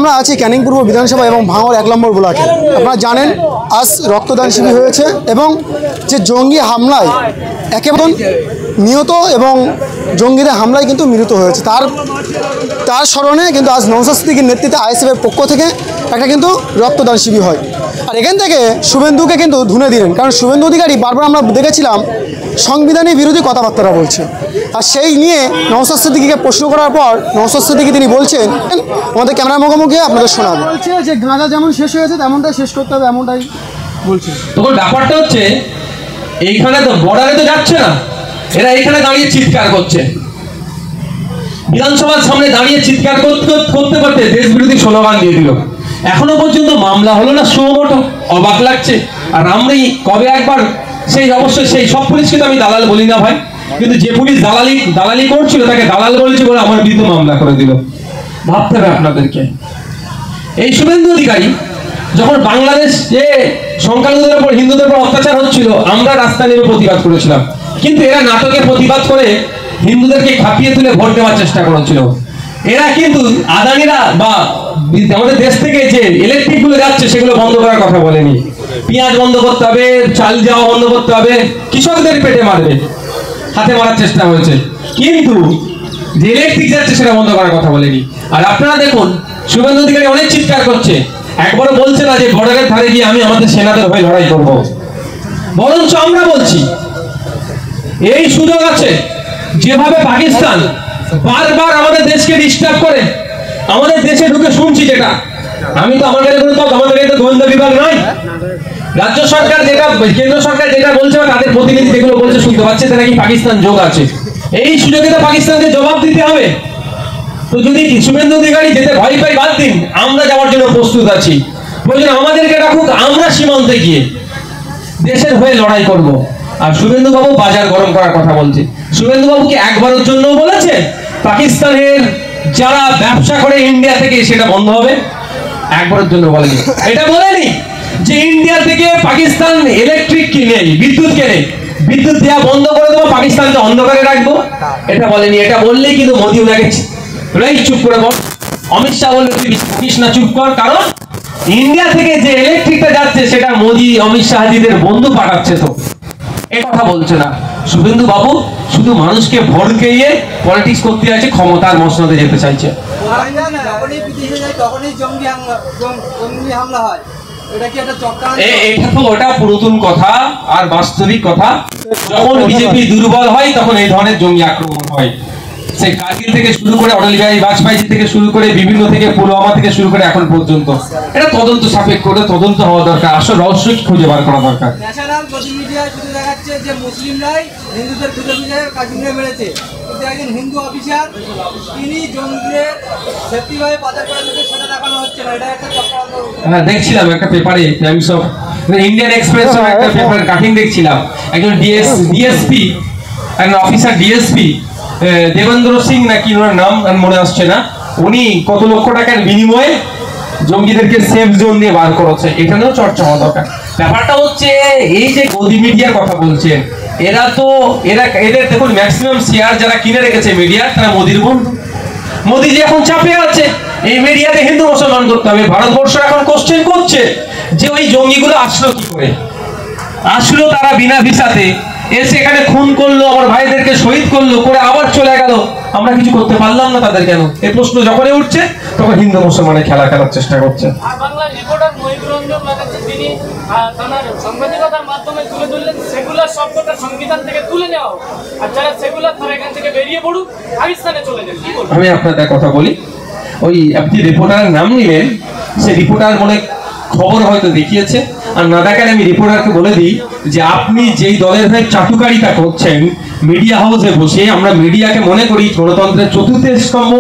আমরা আছি ক্যানিং পূর্ব বিধানসভা এবং ভাঙড় 1 নম্বর ব্লকে। আপনারা জানেন আজ রক্তদান শিবির হয়েছে এবং যে জঙ্গি হামলায় একেবারে নিহত এবং জঙ্গিদের হামলায় কিন্তু মৃত হয়েছে তার স্মরণে কিন্তু আজ নওশাদ সিদ্দিকীর নেতৃত্বে আইএসএফের পক্ষ থেকে একটা কিন্তু রক্তদান শিবির হয়। আর এখান থেকে শুভেন্দুকে কিন্তু ধুনে দিলেন, কারণ শুভেন্দু অধিকারী বারবার আমরা দেখেছিলাম সংবিধানের বিরোধী কথাবার্তা বলছে। আর সেই নিয়ে নওশাদ সিদ্দিকীকে প্রশ্ন করার পর নওশাদ সিদ্দিকী তিনি বলছেন, আমাদের ক্যামেরার মুখোমুখি আপনাদের শোনাবো, বলছে যে গাঁজা যেমন শেষ হয়েছে তেমনটাই শেষ করতে হবে, এমনটাই বলছে। তখন ব্যাপারটা হচ্ছে এইখানে তো বর্ডারে তো যাচ্ছে না, এরা এইখানে দাঁড়িয়ে চিৎকার করছে, বিধানসভার সামনে দাঁড়িয়ে চিৎকার করতে করতে দেশ বিরোধী স্লোগান দিয়ে দিল। এখনো পর্যন্ত মামলা হলো না, সুমোটো অবাক লাগছে। আর আমরাই কবে একবার সেই অবশ্যই সেই সব পুলিশকে তো আমি দালাল বলি না ভাই, কিন্তু যে পুলিশ দালালি করছিল তাকে দালাল বলেছে বলে আমার বিরুদ্ধে মামলা করে দিল। ভাবতে হবে আপনাদেরকে। এই শুভেন্দু অধিকারী যখন বাংলাদেশ যে সংখ্যালঘুদের উপর হিন্দুদের উপর অত্যাচার হচ্ছিল, আমরা রাস্তা নেমে প্রতিবাদ করেছিলাম, কিন্তু এরা নাটকে প্রতিবাদ করে হিন্দুদেরকে খাপিয়ে তুলে ভোট দেওয়ার চেষ্টা করেছিল। এরা কিন্তু আদানিরা বা আমাদের দেশ থেকে যে ইলেকট্রিক গুলো যাচ্ছে সেগুলো বন্ধ করার কথা বলেনি। পেঁয়াজ বন্ধ করতে হবে, চাল যাওয়া বন্ধ করতে হবে, কৃষকদের পেটে মারবে, হাতে মারার চেষ্টা হয়েছে, কিন্তু যে ইলেকট্রিক যাচ্ছে সেটা বন্ধ করার কথা বলেনি। আর আপনারা দেখুন শুভেন্দু অধিকারী অনেক চিৎকার করছে, একবারও বলছে না যে বর্ডারের ধারে গিয়ে আমি আমাদের সেনাদের হয়ে লড়াই করব, বরঞ্চ আমরা বলছি এই সুযোগ আছে। যেভাবে পাকিস্তান বারবার আমাদের দেশকে ডিস্টার্ব করে, আমাদের দেশে ঢুকে শুনছি, যেটা আমি তো আমাদের গোয়েন্দা বিভাগ নয়, রাজ্য সরকার যেটা কেন্দ্র সরকার যেটা বলছে তাদের প্রতিনিধি যেগুলো বলছে শুনতে পাচ্ছে, তারা কি পাকিস্তান যোগ আছে। এই সুযোগে তো পাকিস্তানকে জবাব দিতে হবে। তো যদি শুভেন্দু অধিকারী যেতে ভয় পাই বাদ দিন, আমরা যাওয়ার জন্য প্রস্তুত আছি। বলছেন আমাদেরকে রাখুক, আমরা সীমান্তে গিয়ে দেশের হয়ে লড়াই করব। আর শুভেন্দু বাবু বাজার গরম করার কথা বলছে। শুভেন্দু বাবু কি একবারের জন্য বলেছে পাকিস্তানের যারা ব্যবসা করে ইন্ডিয়া থেকে সেটা বন্ধ হবে? একবারের জন্য বলেনি। এটা বলেনি যে ইন্ডিয়া থেকে পাকিস্তান ইলেকট্রিক কিনে বিদ্যুৎ কেনে বিদ্যুৎ দেওয়া বন্ধ করে দেবো, পাকিস্তানকে অন্ধকারে রাখবো, এটা বলেনি। এটা বললেই কিন্তু মোদী ওনাকে চুপ করে বল, অমিত শাহ বললে তুই বলিস না, চুপ কর, কারণ ইন্ডিয়া থেকে যে ইলেকট্রিকটা যাচ্ছে সেটা মোদী অমিত শাহজিদের বন্ধু পাঠাচ্ছে, তো এ কথা বলছে না। শুভেন্দু বাবু শুধু মানুষকে ভড়কাইয়ে পলিটিক্স করতে আছে, ক্ষমতার মসনদে যেতে চাইছে। এটা তো ওটা পুরাতন কথা আর বাস্তবিক কথা। যখন বিজেপি দুর্বল হয় তখন এই ধরনের জঙ্গি আক্রমণ হয়। সেই কার্গিল থেকে শুরু করে অটল বিহারী বাজপেয়ী থেকে শুরু করে বিভিন্ন থেকে পুলওয়ামা থেকে শুরু করে এখন পর্যন্ত এটা তদন্ত সাপেক্ষ করে তদন্ত হওয়া দরকার, আসল রহস্য খুঁজে বার করা দরকার। ন্যাশনাল সোশ্যাল মিডিয়ায় শুধু দেখাচ্ছে যে মুসলিমরাই হিন্দুদের খুঁজে খুঁজে কাশ্মীরে মেরেছে, কিন্তু একজন হিন্দু অফিসার তিনি জঙ্গিদের সেফটিভাবে পাচার করে দিতে সেটা দেখানো হচ্ছে না। এটা একটা চক্রান্ত। হ্যাঁ, দেখছিলাম একটা পেপারে টাইমস অফ ইন্ডিয়ান এক্সপ্রেস একটা পেপার কাটিং দেখছিলাম, একজন ডিএসপি একজন অফিসার ডিএসপি দেবেন্দ্র সিং নাকি ওনার নাম মনে আসছে না, উনি কত লক্ষ টাকার বিনিময়ে জঙ্গিদেরকে সেফ জোন দিয়ে বার করেছে। এখানেও চর্চা হওয়া দরকার। ব্যাপারটা হচ্ছে এই যে গদি মিডিয়ার কথা বলছেন, এদের দেখুন ম্যাক্সিমাম শেয়ার যারা কিনে রেখেছে মিডিয়া তারা মোদির বন্ধু। মোদি যে এখন চাপে আছে এই মিডিয়াতে হিন্দু মুসলমান করতে হবে। ভারতবর্ষ এখন কোশ্চেন করছে যে ওই জঙ্গিগুলো আসলো কি করে, আসলো তারা বিনা ভিসাতে এসে এখানে খুন করলো, আমার ভাইদেরকে শহীদ করলো, করে আবার চলে গেল, আমরা কিছু করতে পারলাম না তাদের কেন? এই প্রশ্ন যখনই উঠছে তখন হিন্দু মুসলমানের খেলার চেষ্টা করছে। আর বাংলার রিপোর্টার মহিবরঞ্জন লাগাচ্ছে, তিনি তার সাংবাদিকতার মাধ্যমে তুলে ধরলেন সেগুলার শব্দটা সংবিধান থেকে তুলে নেওয়া হোক, আর যারা সেগুলার তারা এখান থেকে বেরিয়ে পড়ুক, পাকিস্তানে চলে যান। কি বলবো? আমি আপনাদের কথা বলি, ওই আপনি রিপোর্টারের নাম নিলেন, সে রিপোর্টার মনে খবর হয়তো দেখিয়েছে, আর না দেখালে আমি রিপোর্টারকে বলে দিই যে আপনি যেই দলের হয়ে চাটুকারিতা করছেন মিডিয়া হাউসে বসে, আমরা মিডিয়াকে মনে করি গণতন্ত্রের চতুর্থ স্তম্ভ,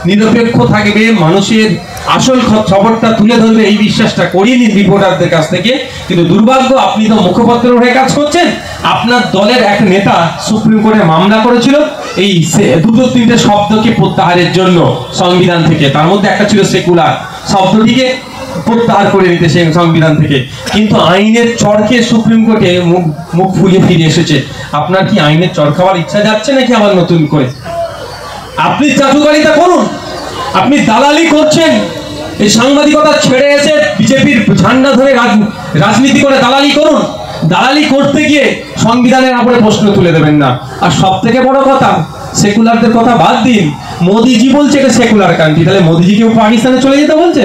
নিরপেক্ষ থাকবে, মানুষের আসল খবরটা তুলে ধরবে, এই বিশ্বাসটা করিয়ে নিন রিপোর্টারদের কাছ থেকে। কিন্তু দুর্ভাগ্য আপনি তো মুখপত্রের হয়ে কাজ করছেন। আপনার দলের এক নেতা সুপ্রিম কোর্টে মামলা করেছিল এই দুটো তিনটে শব্দকে প্রত্যাহারের জন্য সংবিধান থেকে, তার মধ্যে একটা ছিল সেকুলার শব্দটিকে প্রত্যাহার করে নিতে সেই সংবিধান থেকে, কিন্তু আইনের চর খেয়ে সুপ্রিম কোর্টে মুখ ফুলিয়ে ফিরে এসেছে। আপনার কি আইনের চর খাওয়ার ইচ্ছা যাচ্ছে নাকি আবার নতুন করে? আপনি চাটুকারিতা করুন, আপনি দালালি করছেন, এই সাংবাদিকতা ছেড়ে এসে বিজেপির ঝান্ডা ধরে রাজনীতি করে দালালি করুন। দালালি করতে গিয়ে সংবিধানের উপরে প্রশ্ন তুলে দেবেন না। আর সব থেকে বড় কথা, সেকুলারদের কথা বাদ দিন, মোদিজি বলছে এটা সেকুলার কান্ট্রি, তাহলে মোদিজিকে পাকিস্তানে চলে যেতে বলছে?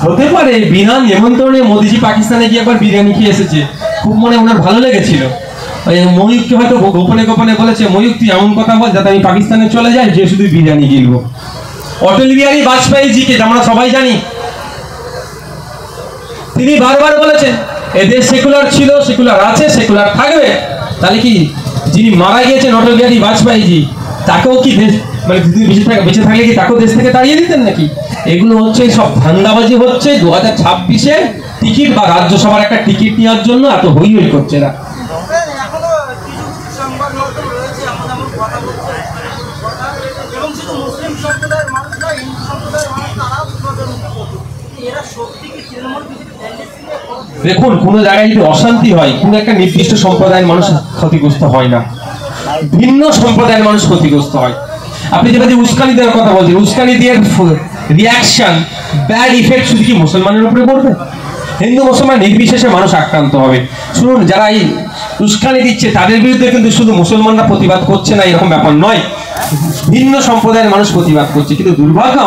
হতে পারে বিনা নিমন্ত্রণে মোদিজি পাকিস্তানে গিয়ে একবার বিরিয়ানি খেয়ে এসেছে, খুব মনে ওনার ভালো লেগেছিল। ময়ূককে হয়তো গোপনে গোপনে বলেছে, ময়ূক তুই এমন কথা বল যাতে আমি পাকিস্তানে চলে যাই, যে শুধু বিরিয়ানি গিলবো। অটল বিহারী বাজপেয়ীজিকে আমরা সবাই জানি, তিনি বারবার বলেছেন এদেশ সেকুলার ছিল, সেকুলার আছে, সেকুলার থাকবে। তাহলে কি যিনি মারা গিয়েছেন অটল বিহারী বাজপেয়ীজি, তাকেও কি দেশ মানে বেঁচে থাকলে কি তাকেও দেশ থেকে তাড়িয়ে দিতেন নাকি? এগুলো হচ্ছে সব ধান্দাবাজি হচ্ছে। 2026-এ টিকিট বা রাজ্যসভার একটা টিকিট নেওয়ার জন্য এত হই হই করছে না। এখনো কিছু সংবাদ মাধ্যম রয়েছে এমন এমন কথা বলছে, এবং শুধু মুসলিম সম্প্রদায়ের মানুষ নয়, হিন্দু সম্প্রদায়ের মানুষ তারাও এরা সত্যি কি তৃণমূল বিজেপি টেন্ডেন্সি নিয়ে? দেখুন, কোনো জায়গায় যদি অশান্তি হয়, কোনো একটা নির্দিষ্ট সম্প্রদায়ের মানুষ ক্ষতিগ্রস্ত হয় না, ভিন্ন সম্প্রদায়ের মানুষ ক্ষতিগ্রস্ত হয়। আপনি যেটা যে উস্কানি দেওয়ার কথা বলছেন, উস্কানি দিয়ে রিয়াকশন, ব্যাড ইফেক্ট শুধু কি মুসলমানের উপরে পড়বে? হিন্দু মুসলমান নির্বিশেষে মানুষ আক্রান্ত হবে। শুনুন, যারা এই উস্কানি দিচ্ছে তাদের বিরুদ্ধে কিন্তু শুধু মুসলমানরা প্রতিবাদ করছে না, এরকম ব্যাপার নয়, ভিন্ন সম্প্রদায়ের মানুষ প্রতিবাদ করছে। কিন্তু দুর্ভাগ্য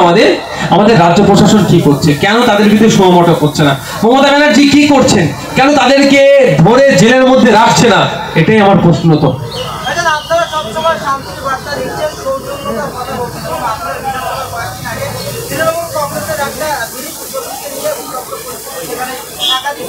আমাদের রাজ্য প্রশাসন কি করছে, কেন তাদের বিরুদ্ধে সমমত করছে না? মমতা ব্যানার্জি কি করছেন, কেন তাদেরকে ধরে জেলের মধ্যে রাখছে না? এটাই আমার প্রশ্ন। তো আপনারা সবসময় শান্তির বার্তা দিচ্ছেন, সৌজন্যতার কথা বলছেন, এবং আপনার বিধানসভা কয়েকদিন আগে তৃণমূল কংগ্রেসের একটা বিরোধী নিয়ে এখানে একাধিক